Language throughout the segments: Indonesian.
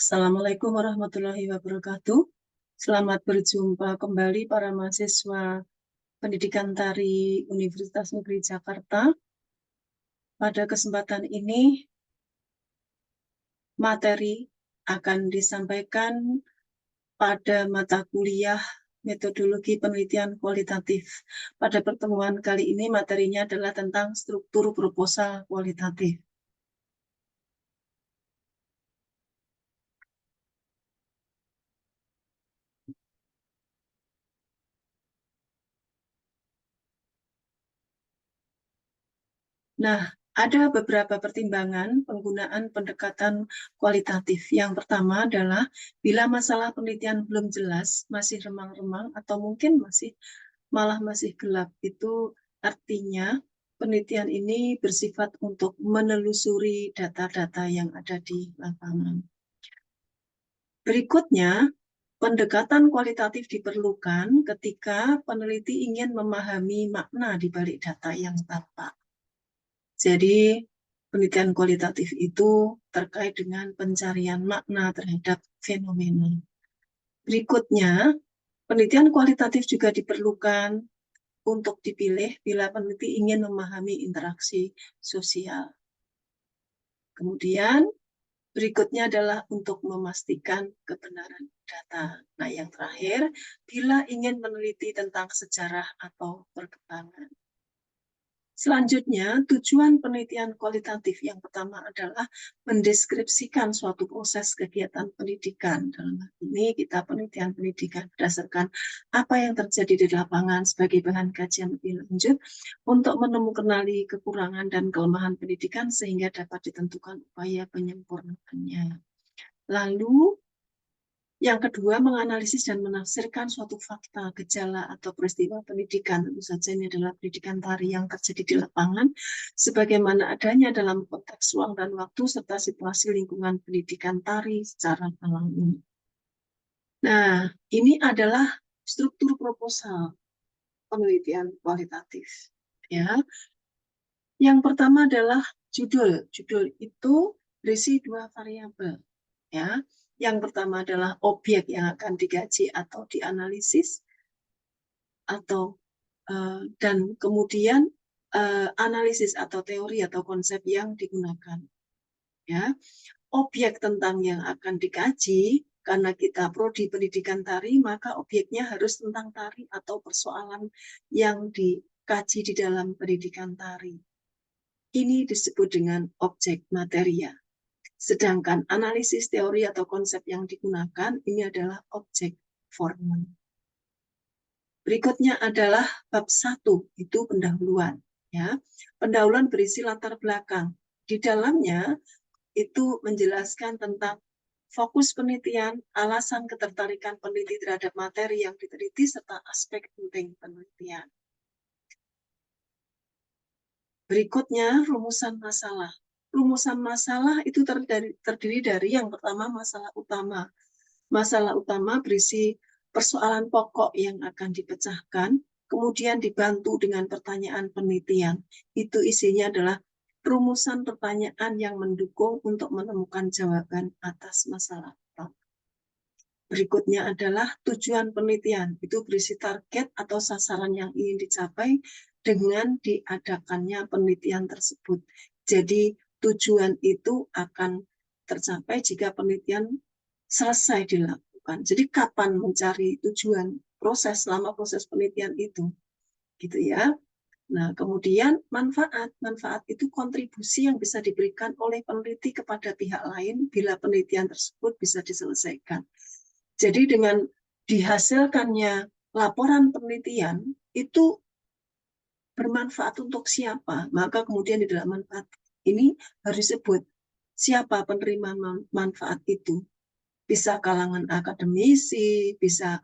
Assalamualaikum warahmatullahi wabarakatuh. Selamat berjumpa kembali para mahasiswa Pendidikan Tari Universitas Negeri Jakarta. Pada kesempatan ini, materi akan disampaikan pada mata kuliah Metodologi Penelitian Kualitatif. Pada pertemuan kali ini materinya adalah tentang struktur proposal kualitatif. Nah, ada beberapa pertimbangan penggunaan pendekatan kualitatif. Yang pertama adalah bila masalah penelitian belum jelas, masih remang-remang, atau mungkin malah masih gelap. Itu artinya penelitian ini bersifat untuk menelusuri data-data yang ada di lapangan. Berikutnya, pendekatan kualitatif diperlukan ketika peneliti ingin memahami makna di balik data yang tampak. Jadi, penelitian kualitatif itu terkait dengan pencarian makna terhadap fenomena. Berikutnya, penelitian kualitatif juga diperlukan untuk dipilih bila peneliti ingin memahami interaksi sosial. Kemudian, berikutnya adalah untuk memastikan kebenaran data. Nah, yang terakhir, bila ingin meneliti tentang sejarah atau perkembangan. Selanjutnya, tujuan penelitian kualitatif yang pertama adalah mendeskripsikan suatu proses kegiatan pendidikan. Dalam hal ini, kita penelitian pendidikan berdasarkan apa yang terjadi di lapangan sebagai bahan kajian lebih lanjut untuk menemukan kekurangan dan kelemahan pendidikan sehingga dapat ditentukan upaya penyempurnaannya. Lalu, yang kedua, menganalisis dan menafsirkan suatu fakta, gejala, atau peristiwa pendidikan. Tentu saja ini adalah pendidikan tari yang terjadi di lapangan, sebagaimana adanya dalam konteks ruang dan waktu, serta situasi lingkungan pendidikan tari secara alami. Nah, ini adalah struktur proposal penelitian kualitatif. Ya. Yang pertama adalah judul. Judul itu berisi dua variabel. Ya. Yang pertama adalah objek yang akan digaji atau dianalisis, dan kemudian analisis atau teori atau konsep yang digunakan. Ya, objek tentang yang akan dikaji, karena kita prodi pendidikan tari, maka objeknya harus tentang tari atau persoalan yang dikaji di dalam pendidikan tari. Ini disebut dengan objek materia. Sedangkan analisis teori atau konsep yang digunakan ini adalah objek formal. Berikutnya adalah bab 1, itu pendahuluan. Ya. Pendahuluan berisi latar belakang. Di dalamnya itu menjelaskan tentang fokus penelitian, alasan ketertarikan peneliti terhadap materi yang diteliti, serta aspek penting penelitian. Berikutnya, rumusan masalah. Rumusan masalah itu terdiri dari yang pertama masalah utama. Masalah utama berisi persoalan pokok yang akan dipecahkan, kemudian dibantu dengan pertanyaan penelitian. Itu isinya adalah rumusan pertanyaan yang mendukung untuk menemukan jawaban atas masalah utama. Berikutnya adalah tujuan penelitian. Itu berisi target atau sasaran yang ingin dicapai dengan diadakannya penelitian tersebut. Jadi tujuan itu akan tercapai jika penelitian selesai dilakukan. Jadi kapan mencari tujuan proses selama proses penelitian itu, gitu ya. Nah, kemudian manfaat itu kontribusi yang bisa diberikan oleh peneliti kepada pihak lain bila penelitian tersebut bisa diselesaikan. Jadi dengan dihasilkannya laporan penelitian itu bermanfaat untuk siapa, maka kemudian di dalam manfaat ini harus disebut siapa penerima manfaat itu. Bisa kalangan akademisi, bisa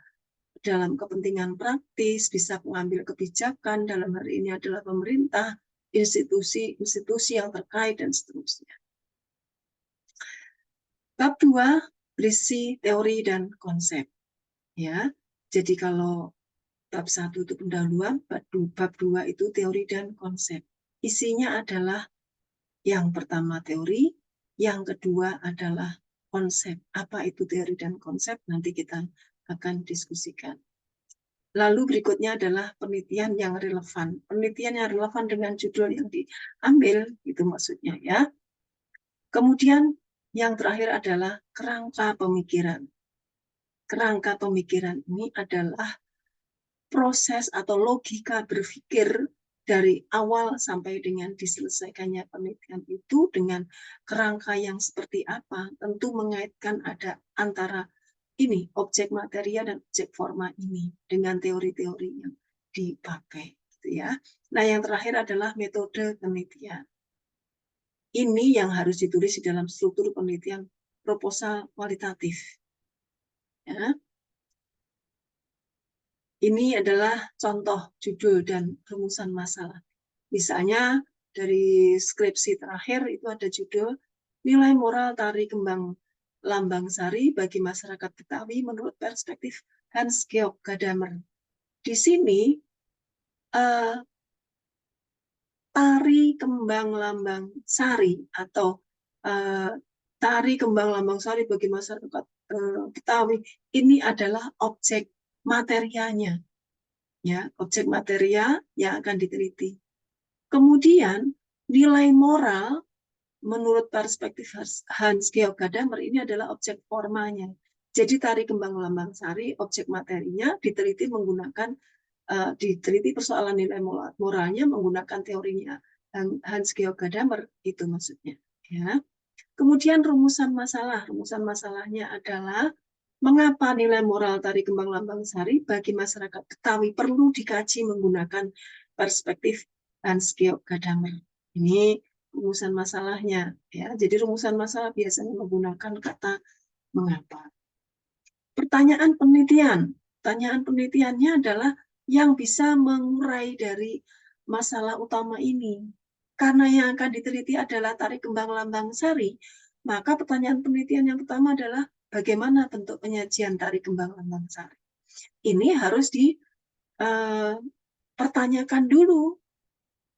dalam kepentingan praktis, bisa pengambil kebijakan, dalam hari ini adalah pemerintah, institusi yang terkait, dan seterusnya. Bab 2 berisi teori dan konsep. Ya, jadi kalau bab 1 itu pendahuluan, bab 2 itu teori dan konsep. Isinya adalah yang pertama teori, yang kedua adalah konsep. Apa itu teori dan konsep? Nanti kita akan diskusikan. Lalu berikutnya adalah penelitian yang relevan. Penelitian yang relevan dengan judul yang diambil, itu maksudnya ya. Kemudian yang terakhir adalah kerangka pemikiran. Kerangka pemikiran ini adalah proses atau logika berpikir dari awal sampai dengan diselesaikannya penelitian itu dengan kerangka yang seperti apa. Tentu mengaitkan ada antara ini, objek materia dan objek forma ini dengan teori-teori yang dipakai. Gitu ya. Nah, yang terakhir adalah metode penelitian. Ini yang harus ditulis di dalam struktur penelitian proposal kualitatif. Ya. Ini adalah contoh judul dan rumusan masalah. Misalnya dari skripsi terakhir itu ada judul Nilai Moral Tari Kembang Lambang Sari bagi Masyarakat Betawi menurut perspektif Hans Georg Gadamer. Di sini tari kembang lambang sari atau tari kembang lambang sari bagi masyarakat Betawi ini adalah objek materianya, ya, objek materia yang akan diteliti. Kemudian nilai moral menurut perspektif Hans Georg Gadamer ini adalah objek formanya. Jadi tari kembang lambang sari objek materinya diteliti menggunakan diteliti persoalan nilai moralnya menggunakan teorinya Hans Georg Gadamer, itu maksudnya. Ya. Kemudian rumusan masalahnya adalah mengapa nilai moral tari kembang lambang sari bagi masyarakat Betawi perlu dikaji menggunakan perspektif Hans Georg Gadamer. Ini rumusan masalahnya. Ya. Jadi rumusan masalah biasanya menggunakan kata mengapa. Pertanyaan penelitiannya adalah yang bisa mengurai dari masalah utama ini. Karena yang akan diteliti adalah tari kembang lambang sari, maka pertanyaan penelitian yang pertama adalah bagaimana bentuk penyajian tari kembang lambang sari. Ini harus dipertanyakan dulu.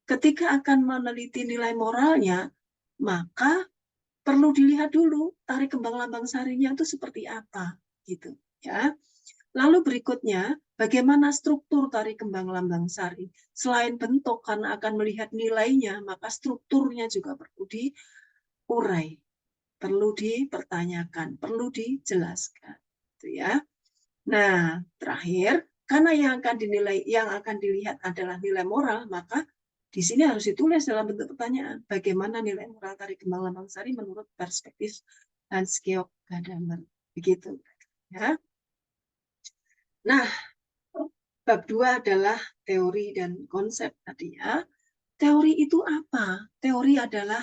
Ketika akan meneliti nilai moralnya, maka perlu dilihat dulu tari kembang lambang sarinya itu seperti apa, gitu ya. Lalu berikutnya, bagaimana struktur tari kembang lambang sari? Selain bentuk, karena akan melihat nilainya, maka strukturnya juga perlu diurai, perlu dipertanyakan, perlu dijelaskan. Gitu ya. Nah, terakhir, karena yang akan dilihat adalah nilai moral, maka di sini harus ditulis dalam bentuk pertanyaan, bagaimana nilai moral tari kembang lambang sari menurut perspektif Hans Georg Gadamer. Begitu. Ya. Nah, bab 2 adalah teori dan konsep tadi ya. Teori itu apa? Teori adalah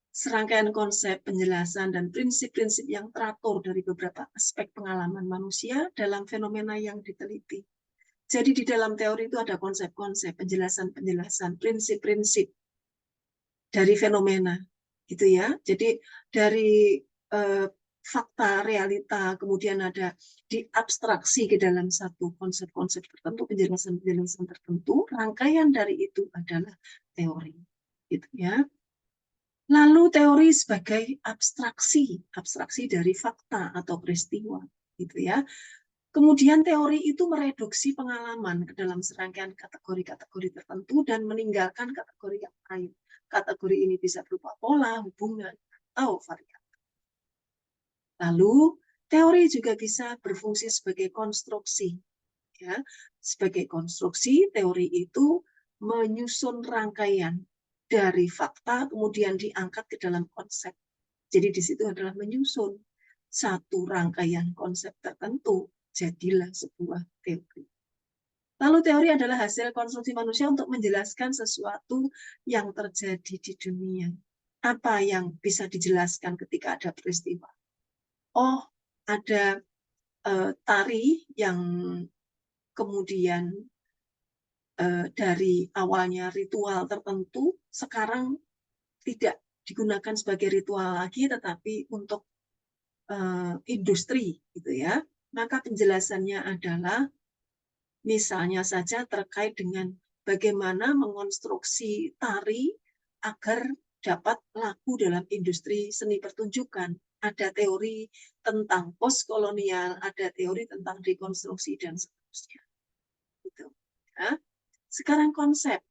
serangkaian konsep, penjelasan, dan prinsip-prinsip yang teratur dari beberapa aspek pengalaman manusia dalam fenomena yang diteliti. Jadi di dalam teori itu ada konsep-konsep, penjelasan-penjelasan, prinsip-prinsip dari fenomena, gitu ya. Jadi dari fakta, realita, kemudian ada diabstraksi ke dalam satu konsep-konsep tertentu, penjelasan-penjelasan tertentu, rangkaian dari itu adalah teori, gitu ya. Lalu teori sebagai abstraksi dari fakta atau peristiwa, gitu ya. Kemudian teori itu mereduksi pengalaman ke dalam serangkaian kategori-kategori tertentu dan meninggalkan kategori yang lain. Kategori ini bisa berupa pola, hubungan, atau variabel. Lalu, teori juga bisa berfungsi sebagai konstruksi. Ya, sebagai konstruksi, teori itu menyusun rangkaian dari fakta, kemudian diangkat ke dalam konsep. Jadi di situ adalah menyusun satu rangkaian konsep tertentu, jadilah sebuah teori. Lalu teori adalah hasil konstruksi manusia untuk menjelaskan sesuatu yang terjadi di dunia. Apa yang bisa dijelaskan ketika ada peristiwa? Oh, ada tari yang kemudian dari awalnya ritual tertentu, sekarang tidak digunakan sebagai ritual lagi, tetapi untuk industri, gitu ya. Maka penjelasannya adalah, misalnya saja terkait dengan bagaimana mengonstruksi tari agar dapat laku dalam industri seni pertunjukan. ada teori tentang postkolonial, ada teori tentang dekonstruksi dan seterusnya. Gitu. Ya. Sekarang konsep.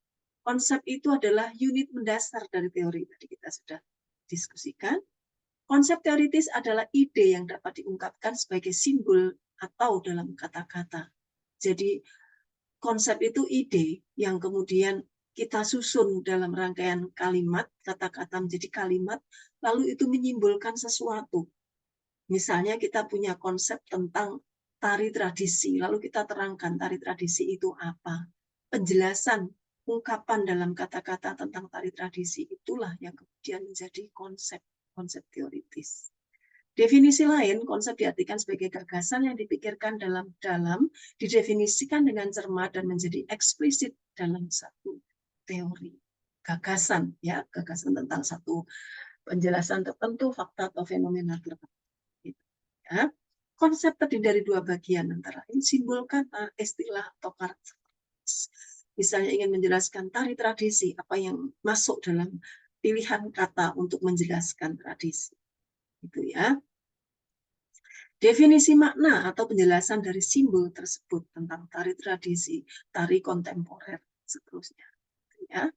Konsep itu adalah unit mendasar dari teori. Tadi kita sudah diskusikan. Konsep teoritis adalah ide yang dapat diungkapkan sebagai simbol atau dalam kata-kata. Jadi konsep itu ide yang kemudian kita susun dalam rangkaian kalimat, kata-kata menjadi kalimat, lalu itu menyimbolkan sesuatu. Misalnya kita punya konsep tentang tari tradisi, lalu kita terangkan tari tradisi itu apa. Penjelasan, ungkapan dalam kata-kata tentang tari tradisi itulah yang kemudian menjadi konsep teoritis. Definisi lain, konsep diartikan sebagai gagasan yang dipikirkan dalam-dalam, didefinisikan dengan cermat dan menjadi eksplisit dalam satu teori. Gagasan, ya, gagasan tentang satu penjelasan tertentu, fakta atau fenomena tertentu. Ya. Konsep terdiri dari dua bagian, antara lain simbol kata, istilah, atau karakter. Misalnya ingin menjelaskan tari tradisi, apa yang masuk dalam pilihan kata untuk menjelaskan tradisi. Gitu ya. Definisi makna atau penjelasan dari simbol tersebut tentang tari tradisi, tari kontemporer, seterusnya. Ya.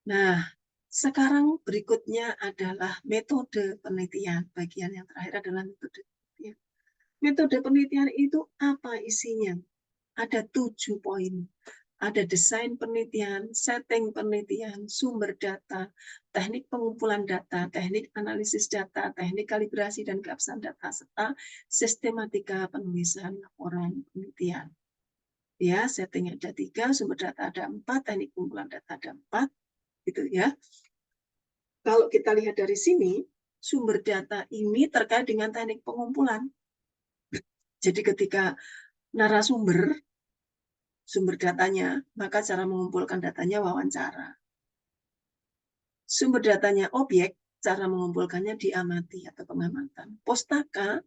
Nah, sekarang berikutnya adalah metode penelitian. Bagian yang terakhir adalah metode penelitian. Metode penelitian itu apa isinya? Ada 7 poin. Ada desain penelitian, setting penelitian, sumber data, teknik pengumpulan data, teknik analisis data, teknik kalibrasi dan keabsahan data, serta sistematika penulisan laporan penelitian. Ya, setting ada 3, sumber data ada 4, teknik pengumpulan data ada 4, gitu ya. Kalau kita lihat dari sini, sumber data ini terkait dengan teknik pengumpulan. Jadi ketika narasumber, sumber datanya, maka cara mengumpulkan datanya wawancara. Sumber datanya objek, cara mengumpulkannya diamati atau pengamatan. Pustaka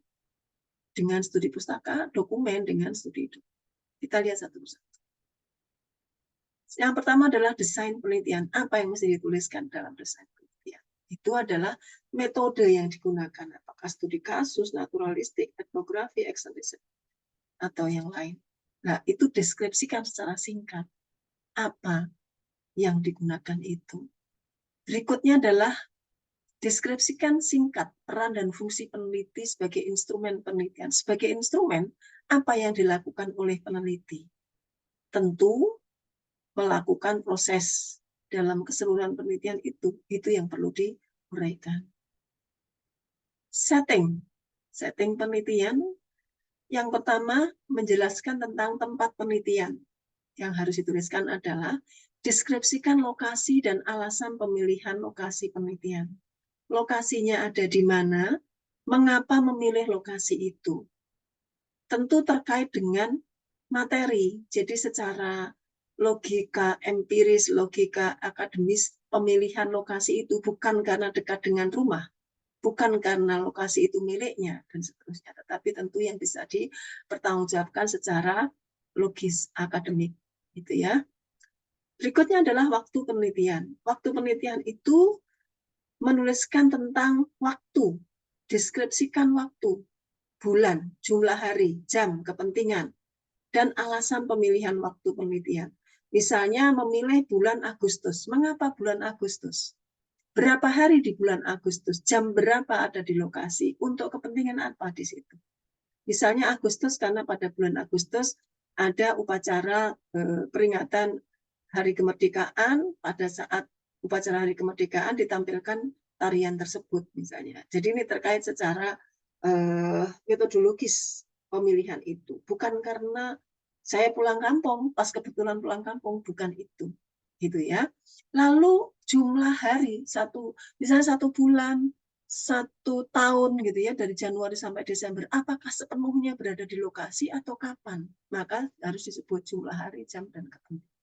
dengan studi pustaka, dokumen dengan studi dokumen. Kita lihat satu persatu. Yang pertama adalah desain penelitian. Apa yang mesti dituliskan dalam desain penelitian? Itu adalah metode yang digunakan. Apakah studi kasus, naturalistik, etnografi, eksentrisik, atau yang lain. Nah, itu deskripsikan secara singkat apa yang digunakan itu. Berikutnya adalah deskripsikan singkat peran dan fungsi peneliti sebagai instrumen penelitian. Sebagai instrumen, apa yang dilakukan oleh peneliti? Tentu melakukan proses dalam keseluruhan penelitian itu yang perlu diuraikan. Setting penelitian. Yang pertama, menjelaskan tentang tempat penelitian. Yang harus dituliskan adalah deskripsikan lokasi dan alasan pemilihan lokasi penelitian. Lokasinya ada di mana, mengapa memilih lokasi itu. Tentu terkait dengan materi, jadi secara logika empiris, logika akademis, pemilihan lokasi itu bukan karena dekat dengan rumah, bukan karena lokasi itu miliknya, dan seterusnya, tetapi tentu yang bisa dipertanggungjawabkan secara logis akademik, gitu ya. Berikutnya adalah waktu penelitian. Waktu penelitian itu menuliskan tentang waktu, deskripsikan waktu, bulan, jumlah hari, jam, kepentingan, dan alasan pemilihan waktu penelitian. Misalnya memilih bulan Agustus. Mengapa bulan Agustus? Berapa hari di bulan Agustus? Jam berapa ada di lokasi? Untuk kepentingan apa di situ? Misalnya Agustus karena pada bulan Agustus ada upacara peringatan Hari Kemerdekaan. Pada saat upacara Hari Kemerdekaan ditampilkan tarian tersebut misalnya. Jadi ini terkait secara metodologis pemilihan itu. Bukan karena saya pulang kampung, pas kebetulan pulang kampung, bukan itu. Gitu ya. Lalu jumlah hari, misalnya 1 bulan, 1 tahun gitu ya, dari Januari sampai Desember, apakah sepenuhnya berada di lokasi atau kapan? Maka harus disebut jumlah hari, jam, dan kepentingan.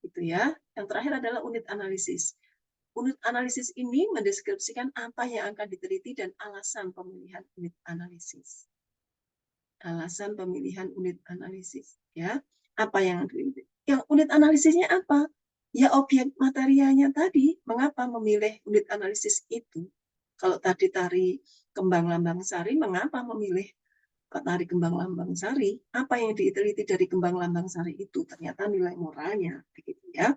Gitu ya. Yang terakhir adalah unit analisis. Unit analisis ini mendeskripsikan apa yang akan diteliti dan alasan pemilihan unit analisis. Alasan pemilihan unit analisis, ya. Apa yang diteliti? Yang unit analisisnya apa? Ya objek materialnya tadi. Mengapa memilih unit analisis itu? Kalau tadi tari kembang lambang sari, mengapa memilih tari kembang lambang sari? Apa yang diteliti dari kembang lambang sari itu? Ternyata nilai moralnya, begitu ya.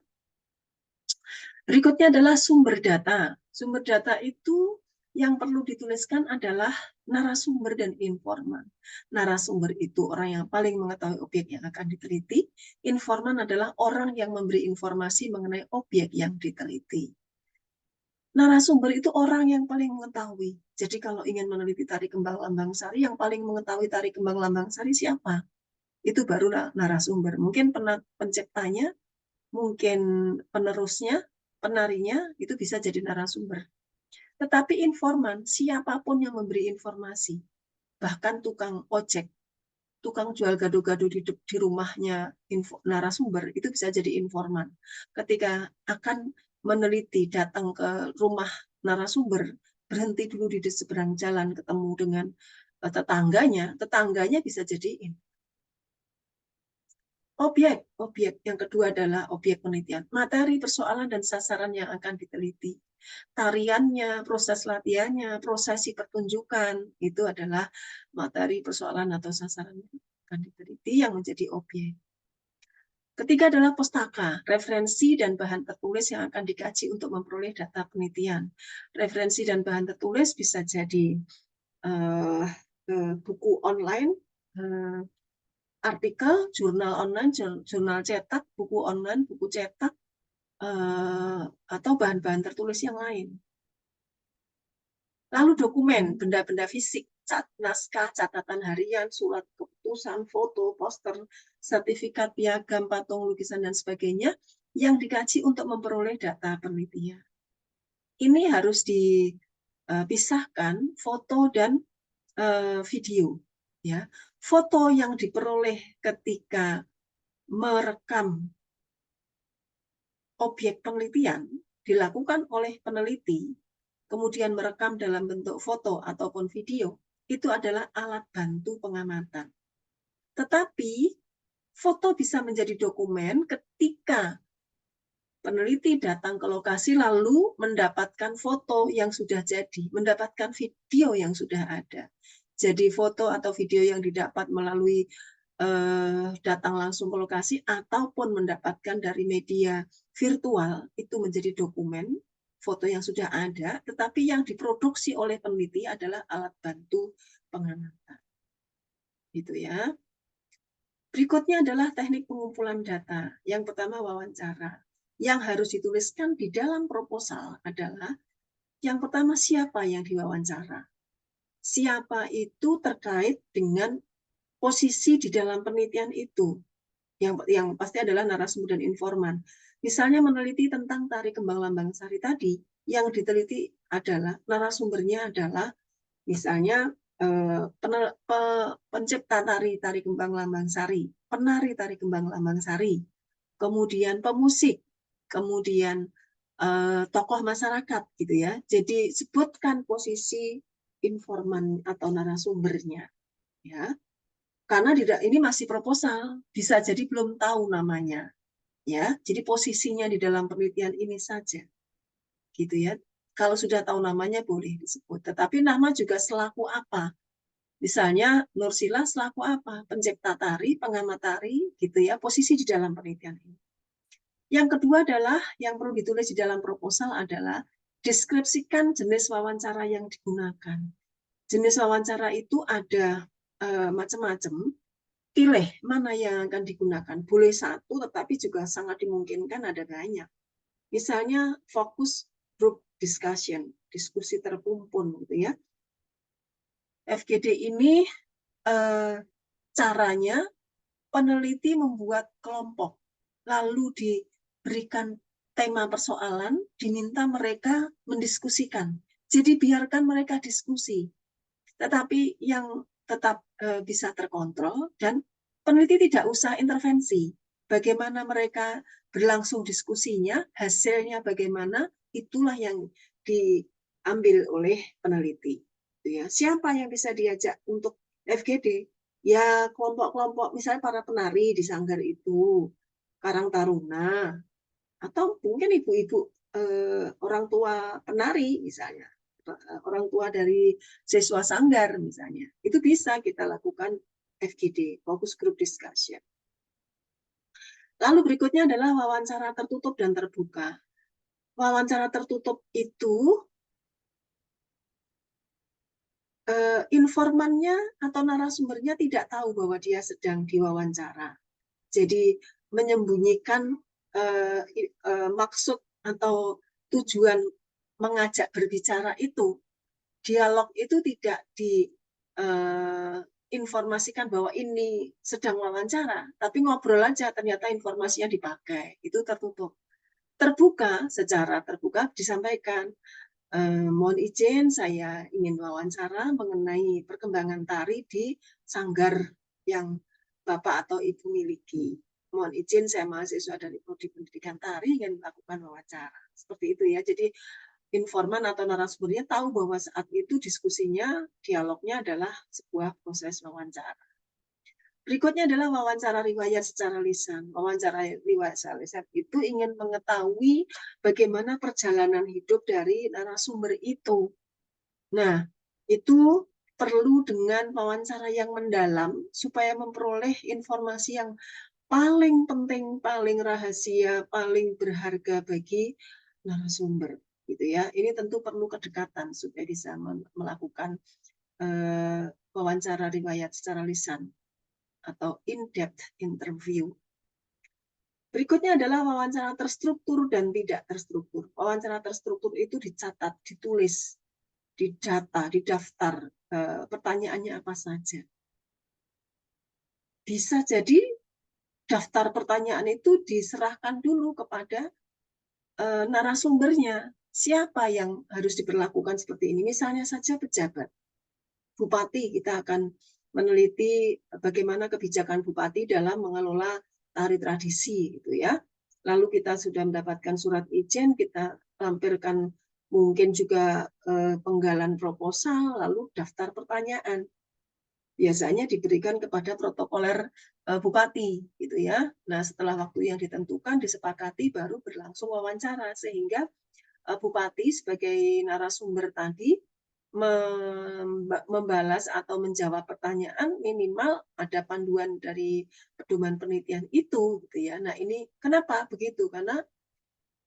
Berikutnya adalah sumber data. Sumber data itu yang perlu dituliskan adalah narasumber dan informan. Narasumber itu orang yang paling mengetahui objek yang akan diteliti. Informan adalah orang yang memberi informasi mengenai objek yang diteliti. Narasumber itu orang yang paling mengetahui. Jadi kalau ingin meneliti tari kembang lambang sari, yang paling mengetahui tari kembang lambang sari siapa? Itu baru narasumber. Mungkin penciptanya, mungkin penerusnya, penarinya, itu bisa jadi narasumber. Tetapi informan, siapapun yang memberi informasi, bahkan tukang ojek, tukang jual gado-gado di rumahnya narasumber, itu bisa jadi informan. Ketika akan meneliti, datang ke rumah narasumber, berhenti dulu di seberang jalan, ketemu dengan tetangganya bisa jadi objek yang kedua adalah objek penelitian. Materi, persoalan, dan sasaran yang akan diteliti. Tariannya, proses latihannya, prosesi pertunjukan, itu adalah materi, persoalan, atau sasaran yang akan diteliti yang menjadi objek. Ketiga adalah pustaka, referensi dan bahan tertulis yang akan dikaji untuk memperoleh data penelitian. Referensi dan bahan tertulis bisa jadi buku online, artikel, jurnal online, jurnal cetak, buku online, buku cetak, atau bahan-bahan tertulis yang lain. Lalu dokumen, benda-benda fisik, naskah, catatan harian, surat keputusan, foto, poster, sertifikat, piagam, patung, lukisan, dan sebagainya yang dikaji untuk memperoleh data penelitian. Ini harus dipisahkan foto dan video. Ya, foto yang diperoleh ketika merekam objek penelitian dilakukan oleh peneliti, kemudian merekam dalam bentuk foto ataupun video, itu adalah alat bantu pengamatan. Tetapi foto bisa menjadi dokumen ketika peneliti datang ke lokasi lalu mendapatkan foto yang sudah jadi, mendapatkan video yang sudah ada. Jadi foto atau video yang didapat melalui datang langsung ke lokasi ataupun mendapatkan dari media virtual itu menjadi dokumen foto yang sudah ada, tetapi yang diproduksi oleh peneliti adalah alat bantu pengamatan. Gitu ya. Berikutnya adalah teknik pengumpulan data. Yang pertama wawancara. Yang harus dituliskan di dalam proposal adalah yang pertama siapa yang diwawancara. Siapa itu terkait dengan posisi di dalam penelitian itu. Yang pasti adalah narasumber dan informan. Misalnya meneliti tentang tari kembang lambang sari tadi, yang diteliti adalah narasumbernya adalah misalnya pencipta tari kembang lambang sari, penari tari kembang lambang sari, kemudian pemusik, kemudian tokoh masyarakat gitu ya. Jadi sebutkan posisi informan atau narasumbernya ya. Karena ini masih proposal, bisa jadi belum tahu namanya ya. Jadi posisinya di dalam penelitian ini saja. Gitu ya. Kalau sudah tahu namanya boleh disebut, tetapi nama juga selaku apa? Misalnya Nursila selaku apa? Pencipta tari, pengamat tari, gitu ya. Posisi di dalam penelitian ini. Yang kedua adalah yang perlu ditulis di dalam proposal adalah deskripsikan jenis wawancara yang digunakan. Jenis wawancara itu ada macam-macam. Pilih mana yang akan digunakan. Boleh satu, tetapi juga sangat dimungkinkan ada banyak. Misalnya fokus group discussion, diskusi terkumpul, gitu ya. FGD ini caranya peneliti membuat kelompok, lalu diberikan tema persoalan, diminta mereka mendiskusikan. Jadi biarkan mereka diskusi, tetapi yang tetap bisa terkontrol dan peneliti tidak usah intervensi. Bagaimana mereka berlangsung diskusinya, hasilnya bagaimana, itulah yang diambil oleh peneliti. Siapa yang bisa diajak untuk FGD? Ya kelompok-kelompok, misalnya para penari di Sanggar itu, Karang Taruna, atau mungkin ibu-ibu orang tua penari misalnya, orang tua dari siswa sanggar misalnya. Itu bisa kita lakukan FGD, Focus Group Discussion. Lalu berikutnya adalah wawancara tertutup dan terbuka. Wawancara tertutup itu informannya atau narasumbernya tidak tahu bahwa dia sedang diwawancara. Jadi menyembunyikan maksud atau tujuan mengajak berbicara itu, dialog itu tidak diinformasikan bahwa ini sedang wawancara, tapi ngobrol aja, ternyata informasinya dipakai, itu tertutup. Terbuka, secara terbuka disampaikan, mohon izin saya ingin wawancara mengenai perkembangan tari di sanggar yang Bapak atau Ibu miliki. Mohon izin saya mahasiswa dari Prodi Pendidikan Tari ingin melakukan wawancara. Seperti itu ya. Jadi informan atau narasumbernya tahu bahwa saat itu diskusinya, dialognya adalah sebuah proses wawancara. Berikutnya adalah wawancara riwayat secara lisan. Wawancara riwayat secara lisan itu ingin mengetahui bagaimana perjalanan hidup dari narasumber itu. Nah, itu perlu dengan wawancara yang mendalam supaya memperoleh informasi yang paling penting, paling rahasia, paling berharga bagi narasumber. Gitu ya. Ini tentu perlu kedekatan supaya bisa melakukan wawancara riwayat secara lisan atau in-depth interview. Berikutnya adalah wawancara terstruktur dan tidak terstruktur. Wawancara terstruktur itu dicatat, ditulis, didata, didaftar, pertanyaannya apa saja. Bisa jadi daftar pertanyaan itu diserahkan dulu kepada narasumbernya. Siapa yang harus diperlakukan seperti ini? Misalnya saja pejabat. Bupati, kita akan meneliti bagaimana kebijakan bupati dalam mengelola tari tradisi gitu ya. Lalu kita sudah mendapatkan surat izin, kita lampirkan mungkin juga penggalan proposal, lalu daftar pertanyaan. Biasanya diberikan kepada protokoler bupati gitu ya. Nah, setelah waktu yang ditentukan disepakati baru berlangsung wawancara sehingga bupati sebagai narasumber tadi membalas atau menjawab pertanyaan minimal ada panduan dari pedoman penelitian itu gitu ya. Nah, ini kenapa begitu? Karena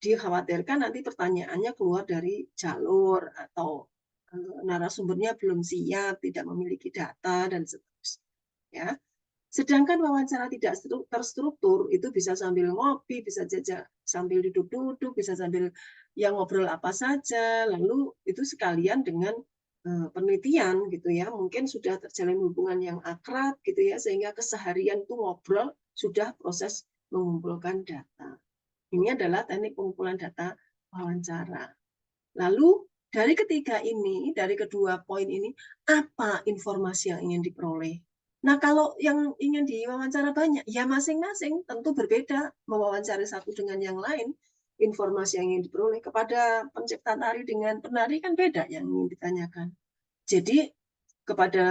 dikhawatirkan nanti pertanyaannya keluar dari jalur atau narasumbernya belum siap, tidak memiliki data dan seterusnya ya. Sedangkan wawancara tidak terstruktur itu bisa sambil ngopi, bisa jajak sambil duduk-duduk, bisa sambil yang ngobrol apa saja, lalu itu sekalian dengan penelitian gitu ya. Mungkin sudah terjalin hubungan yang akrab gitu ya, sehingga keseharian itu ngobrol sudah proses mengumpulkan data. Ini adalah teknik pengumpulan data wawancara. Lalu dari ketiga ini, dari kedua poin ini, apa informasi yang ingin diperoleh? Nah, kalau yang ingin diwawancara banyak, ya masing-masing tentu berbeda mewawancari satu dengan yang lain. Informasi yang ingin diperoleh kepada pencipta tari dengan penari kan beda yang ingin ditanyakan. Jadi kepada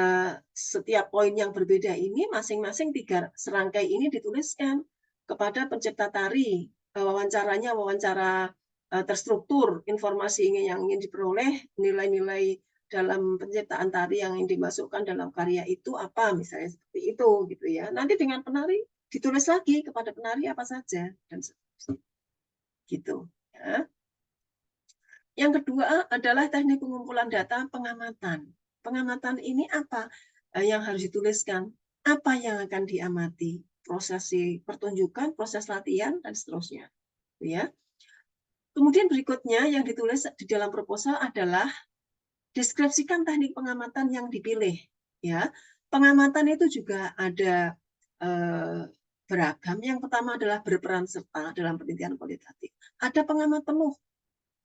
setiap poin yang berbeda ini, masing-masing tiga serangkai ini dituliskan kepada pencipta tari. Wawancaranya wawancara terstruktur, informasi yang ingin diperoleh, nilai-nilai dalam penciptaan tari yang ingin dimasukkan dalam karya itu apa, misalnya seperti itu gitu ya. Nanti dengan penari ditulis lagi kepada penari apa saja dan seterusnya. Gitu ya. Yang kedua adalah teknik pengumpulan data pengamatan. Pengamatan ini apa yang harus dituliskan? Apa yang akan diamati? Proses pertunjukan, proses latihan dan seterusnya. Ya. Kemudian berikutnya yang ditulis di dalam proposal adalah deskripsikan teknik pengamatan yang dipilih. Ya, pengamatan itu juga ada beragam. Yang pertama adalah berperan serta dalam penelitian kualitatif. Ada pengamat penuh.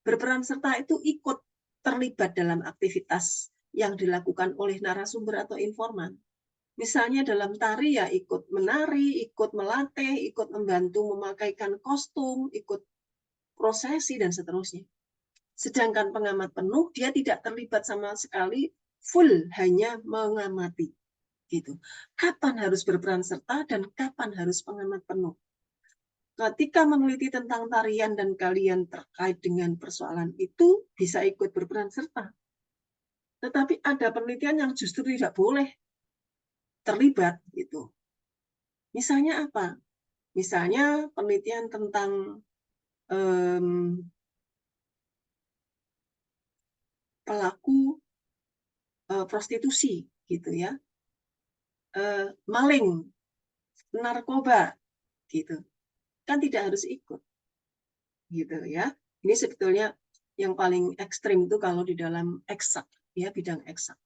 Berperan serta itu ikut terlibat dalam aktivitas yang dilakukan oleh narasumber atau informan. Misalnya dalam tari ya ikut menari, ikut melatih, ikut membantu memakaikan kostum, ikut prosesi dan seterusnya. Sedangkan pengamat penuh, dia tidak terlibat sama sekali, full hanya mengamati. Gitu. Kapan harus berperan serta dan kapan harus pengamat penuh? Ketika meneliti tentang tarian dan kalian terkait dengan persoalan itu, bisa ikut berperan serta. Tetapi ada penelitian yang justru tidak boleh terlibat gitu. Misalnya apa? Misalnya penelitian tentang pelaku prostitusi gitu ya, maling, narkoba gitu, kan tidak harus ikut gitu ya. Ini sebetulnya yang paling ekstrim itu kalau di dalam eksak ya, bidang eksak.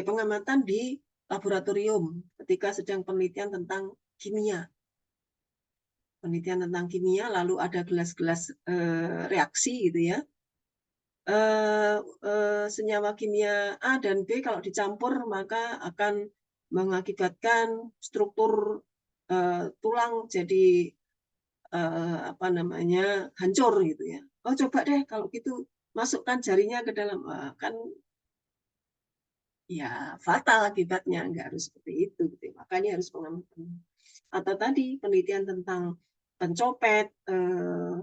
Pengamatan di laboratorium ketika sedang penelitian tentang kimia. Penelitian tentang kimia, lalu ada gelas-gelas reaksi gitu ya. Senyawa kimia A dan B kalau dicampur maka akan mengakibatkan struktur tulang jadi hancur gitu ya. Oh coba deh kalau gitu masukkan jarinya ke dalam, kan ya fatal akibatnya, nggak harus seperti itu gitu. Makanya harus pengamatan. Atau tadi penelitian tentang pencopet,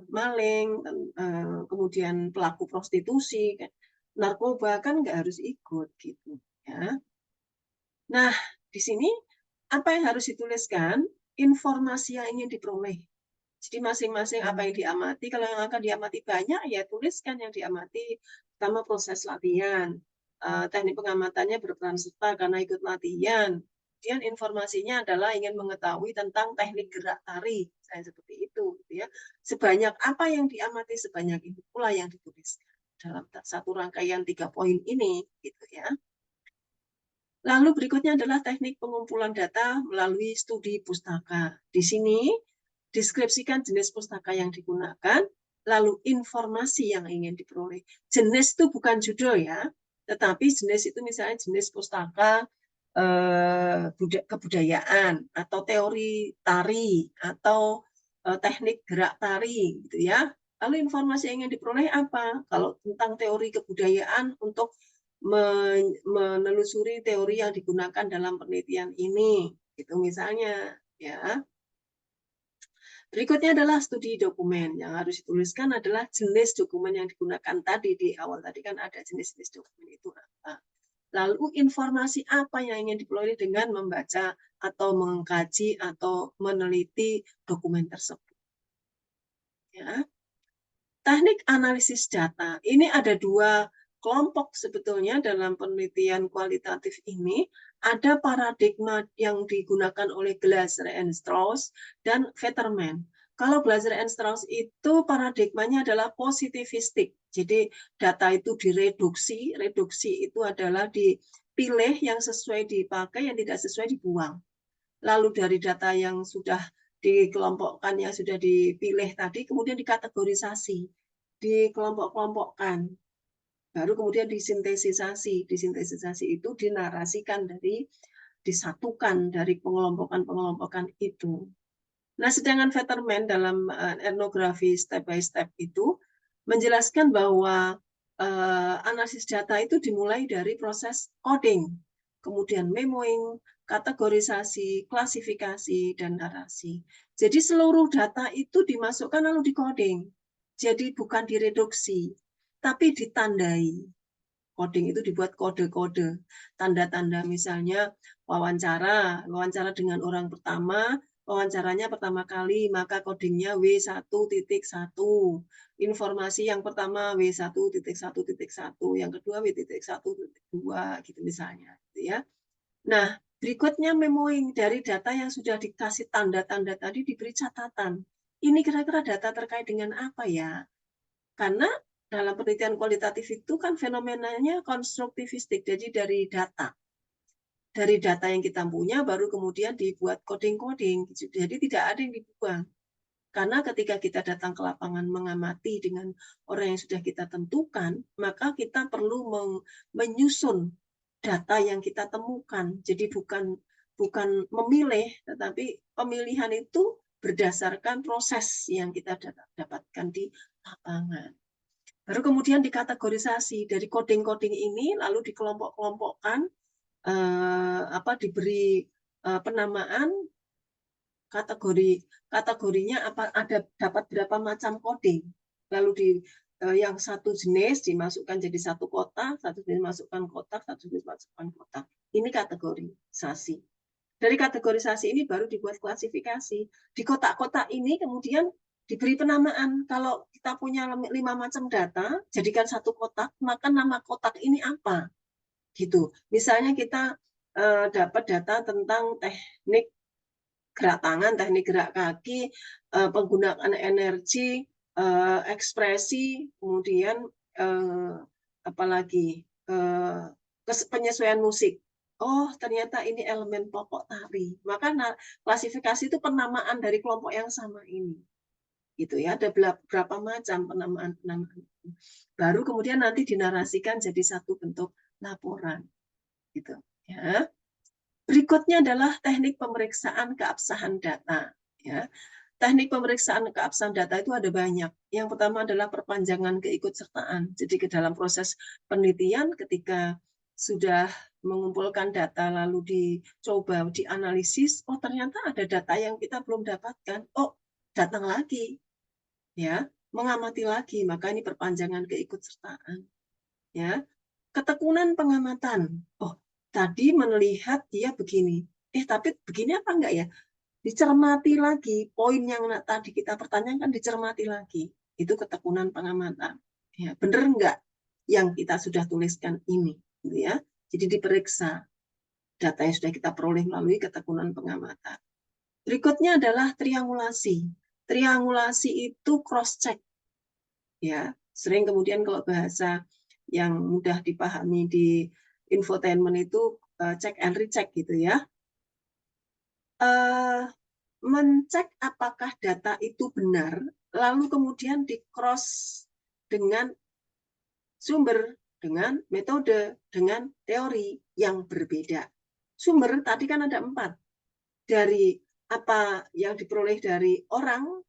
maling, kemudian pelaku prostitusi, narkoba kan nggak harus ikut gitu ya. Nah di sini apa yang harus dituliskan? Informasi yang ingin diperoleh. Jadi masing-masing apa yang diamati, kalau yang akan diamati banyak, ya tuliskan yang diamati. Pertama proses latihan, teknik pengamatannya berperan serta karena ikut latihan. Kemudian informasinya adalah ingin mengetahui tentang teknik gerak tari, saya seperti itu, gitu ya. Sebanyak apa yang diamati, sebanyak itu pula yang dituliskan dalam satu rangkaian 3 poin ini, gitu ya. Lalu berikutnya adalah teknik pengumpulan data melalui studi pustaka. Di sini deskripsikan jenis pustaka yang digunakan, lalu informasi yang ingin diperoleh. Jenis itu bukan judul ya, tetapi jenis itu misalnya jenis pustaka kebudayaan atau teori tari atau teknik gerak tari gitu ya. Lalu informasi yang ingin diperoleh apa? Kalau tentang teori kebudayaan untuk menelusuri teori yang digunakan dalam penelitian ini, gitu misalnya ya. Berikutnya adalah studi dokumen. Yang harus dituliskan adalah jenis dokumen yang digunakan tadi di awal tadi kan ada jenis-jenis dokumen itu apa. Lalu informasi apa yang ingin diperoleh dengan membaca atau mengkaji atau meneliti dokumen tersebut. Ya. Teknik analisis data. Ini ada 2 kelompok sebetulnya dalam penelitian kualitatif ini. Ada paradigma yang digunakan oleh Glaser and Strauss dan Vetterman. Kalau Glaser and Strauss itu paradigmanya adalah positivistik. Jadi data itu direduksi, reduksi itu adalah dipilih yang sesuai dipakai, yang tidak sesuai dibuang. Lalu dari data yang sudah dikelompokkan, yang sudah dipilih tadi, kemudian dikategorisasi, dikelompok-kelompokkan, baru kemudian disintesisasi. Disintesisasi itu dinarasikan disatukan dari pengelompokan-pengelompokan itu. Nah, sedangkan Vetterman dalam etnografi step by step itu menjelaskan bahwa analisis data itu dimulai dari proses coding, kemudian memoing, kategorisasi, klasifikasi, dan narasi. Jadi seluruh data itu dimasukkan lalu di-coding. Jadi bukan direduksi, tapi ditandai. Coding itu dibuat kode-kode, tanda-tanda misalnya wawancara dengan orang pertama, wawancaranya pertama kali, maka codingnya W1.1. Informasi yang pertama W1.1.1, yang kedua W1.2, gitu misalnya. Gitu ya. Nah, berikutnya memoing dari data yang sudah dikasih tanda-tanda tadi diberi catatan. Ini kira-kira data terkait dengan apa ya? Karena dalam penelitian kualitatif itu kan fenomenanya konstruktivistik, jadi dari data. Dari data yang kita punya baru kemudian dibuat coding-coding. Jadi tidak ada yang dibuang. Karena ketika kita datang ke lapangan mengamati dengan orang yang sudah kita tentukan, maka kita perlu menyusun data yang kita temukan. Jadi bukan memilih, tetapi pemilihan itu berdasarkan proses yang kita dapatkan di lapangan. Baru kemudian dikategorisasi dari coding-coding ini, lalu dikelompok-kelompokkan, diberi penamaan kategorinya apa, ada dapat berapa macam coding, lalu yang satu jenis dimasukkan jadi satu kotak, satu jenis masukkan kotak, satu jenis masukkan kotak. Ini kategorisasi. Dari kategorisasi ini baru dibuat klasifikasi. Di kotak-kotak ini kemudian diberi penamaan. Kalau kita punya 5 macam data, jadikan satu kotak, maka nama kotak ini apa? Gitu. Misalnya kita dapat data tentang teknik gerak tangan, teknik gerak kaki, penggunaan energi, ekspresi, kemudian apalagi penyesuaian musik. Oh, ternyata ini elemen pokok tari. Maka klasifikasi itu penamaan dari kelompok yang sama ini. Gitu ya, ada berapa macam penamaan-penamaan. Baru kemudian nanti dinarasikan jadi satu bentuk laporan. Gitu ya. Berikutnya adalah teknik pemeriksaan keabsahan data. Ya. Teknik pemeriksaan keabsahan data itu ada banyak. Yang pertama adalah perpanjangan keikutsertaan. Jadi ke dalam proses penelitian ketika sudah mengumpulkan data lalu dicoba dianalisis, oh ternyata ada data yang kita belum dapatkan. Oh, datang lagi. Ya, mengamati lagi, maka ini perpanjangan keikutsertaan. Ya. Ketekunan pengamatan. Oh, tadi melihat dia begini. Tapi begini apa enggak ya? Dicermati lagi, poin yang tadi kita pertanyakan dicermati lagi. Itu ketekunan pengamatan. Ya, benar enggak yang kita sudah tuliskan ini, gitu ya. Jadi diperiksa data yang sudah kita peroleh melalui ketekunan pengamatan. Berikutnya adalah triangulasi. Triangulasi itu cross check. Ya, sering kemudian kalau bahasa yang mudah dipahami di infotainment itu check and recheck gitu ya. Mencek apakah data itu benar, lalu kemudian di-cross dengan sumber, dengan metode, dengan teori yang berbeda. Sumber tadi kan ada 4. Dari apa yang diperoleh dari orang,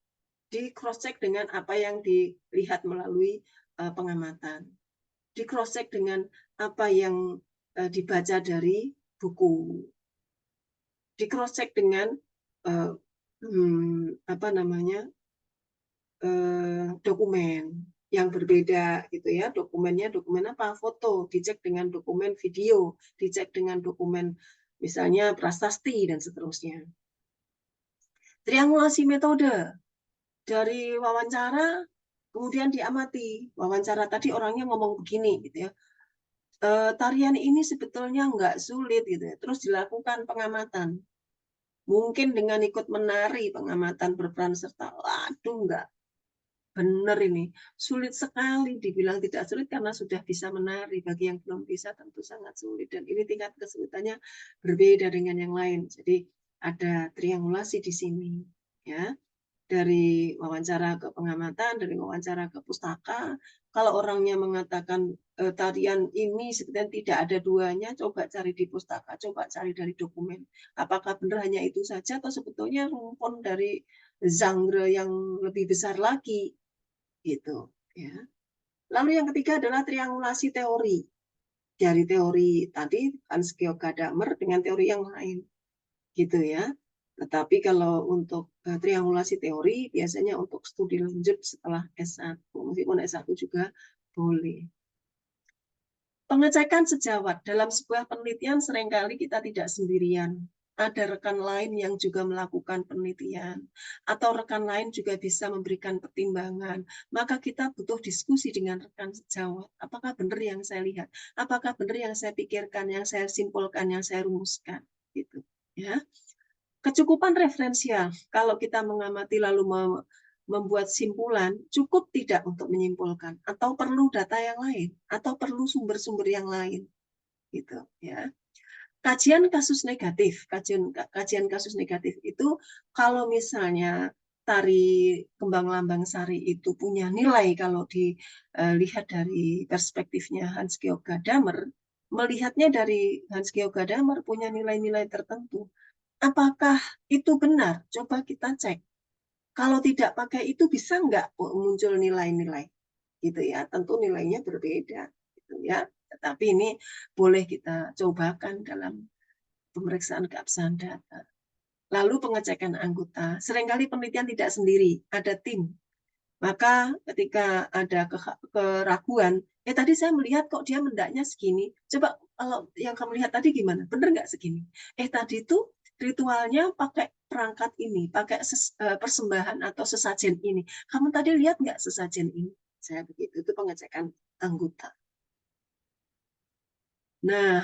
di-cross-check dengan apa yang dilihat melalui pengamatan. Di-cross-check dengan apa yang dibaca dari buku. Di-cross-check dengan dokumen yang berbeda gitu ya. Dokumennya dokumen apa? Foto, dicek dengan dokumen video, dicek dengan dokumen misalnya prasasti dan seterusnya. Triangulasi metode dari wawancara kemudian diamati. Wawancara tadi orangnya ngomong begini gitu ya. Tarian ini sebetulnya nggak sulit gitu ya. Terus dilakukan pengamatan. Mungkin dengan ikut menari pengamatan berperan serta, waduh enggak benar ini sulit sekali. Dibilang tidak sulit karena sudah bisa menari, bagi yang belum bisa tentu sangat sulit, dan ini tingkat kesulitannya berbeda dengan yang lain. Jadi ada triangulasi di sini ya, dari wawancara ke pengamatan, dari wawancara ke pustaka. Kalau orangnya mengatakan tarian ini sebetulnya tidak ada duanya, coba cari di pustaka, coba cari dari dokumen. Apakah benar hanya itu saja atau sebetulnya rumpun dari genre yang lebih besar lagi gitu ya. Lalu yang ketiga adalah triangulasi teori. Dari teori tadi Hans-Georg Gadamer dengan teori yang lain gitu ya. Tetapi kalau untuk triangulasi teori biasanya untuk studi lanjut setelah S1, meskipun S1 juga boleh. Pengecekan sejawat dalam sebuah penelitian seringkali kita tidak sendirian. Ada rekan lain yang juga melakukan penelitian, atau rekan lain juga bisa memberikan pertimbangan. Maka kita butuh diskusi dengan rekan sejawat. Apakah benar yang saya lihat? Apakah benar yang saya pikirkan, yang saya simpulkan, yang saya rumuskan? Gitu ya. Kecukupan referensial, kalau kita mengamati lalu membuat simpulan, cukup tidak untuk menyimpulkan, atau perlu data yang lain, atau perlu sumber-sumber yang lain, gitu ya. Kajian kasus negatif, kajian kasus negatif itu kalau misalnya tari kembang lambang sari itu punya nilai, kalau dilihat dari perspektifnya Hans-Georg Gadamer, melihatnya dari Hans-Georg Gadamer punya nilai-nilai tertentu. Apakah itu benar? Coba kita cek. Kalau tidak pakai itu bisa nggak muncul nilai-nilai? Gitu ya. Tentu nilainya berbeda, gitu ya. Tetapi ini boleh kita cobakan dalam pemeriksaan keabsahan data. Lalu pengecekan anggota. Seringkali penelitian tidak sendiri, ada tim. Maka ketika ada keraguan, tadi saya melihat kok dia mendaknya segini. Coba kalau yang kamu lihat tadi gimana? Bener nggak segini? Tadi itu ritualnya pakai perangkat ini, pakai persembahan atau sesajen ini. Kamu tadi lihat nggak sesajen ini? Saya begitu, itu pengecekan anggota. Nah,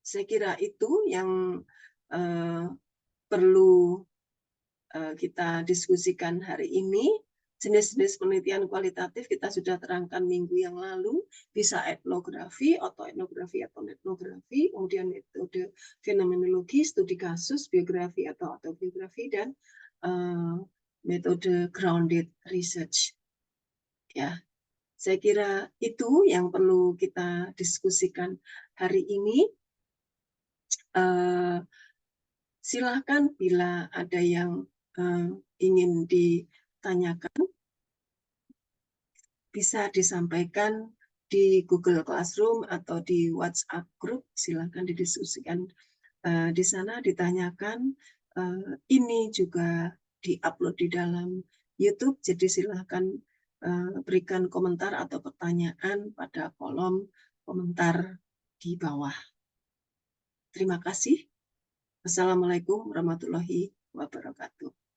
saya kira itu yang perlu kita diskusikan hari ini. Jenis-jenis penelitian kualitatif kita sudah terangkan minggu yang lalu, bisa etnografi, otoetnografi atau etnografi, kemudian metode fenomenologi, studi kasus, biografi atau autobiografi, dan metode grounded research. Ya, saya kira itu yang perlu kita diskusikan hari ini. Silakan bila ada yang ingin ditanyakan, bisa disampaikan di Google Classroom atau di WhatsApp group. Silakan didiskusikan di sana, ditanyakan. Ini juga diupload di dalam YouTube, jadi silakan berikan komentar atau pertanyaan pada kolom komentar di bawah. Terima kasih. Wassalamualaikum warahmatullahi wabarakatuh.